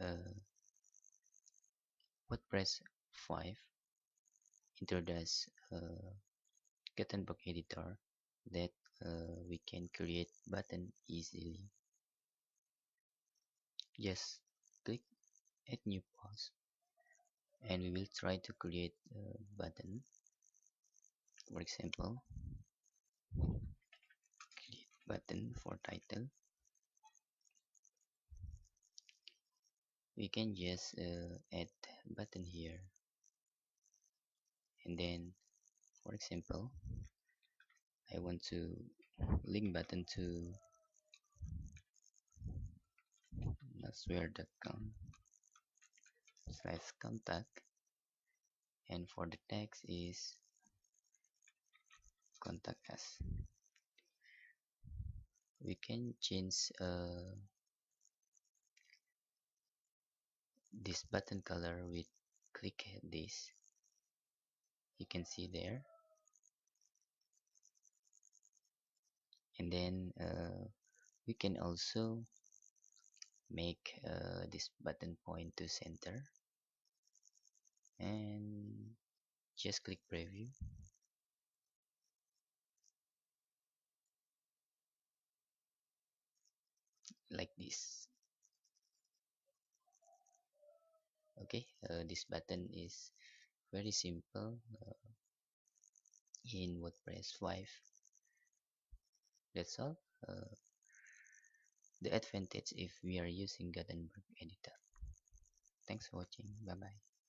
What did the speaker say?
uh, WordPress 5 introduces Gutenberg editor that we can create button easily. Just click add new post and we will try to create a button. For example, create button for title. We can just add button here, and then for example I want to link button to nosware.com/contact, and for the text is contact us. We can change this button color with click this. You can see there, and then we can also make this button point to center and just click preview like this. Okay, this button is very simple in WordPress 5. That's all. The advantage if we are using Gutenberg editor. Thanks for watching. Bye bye.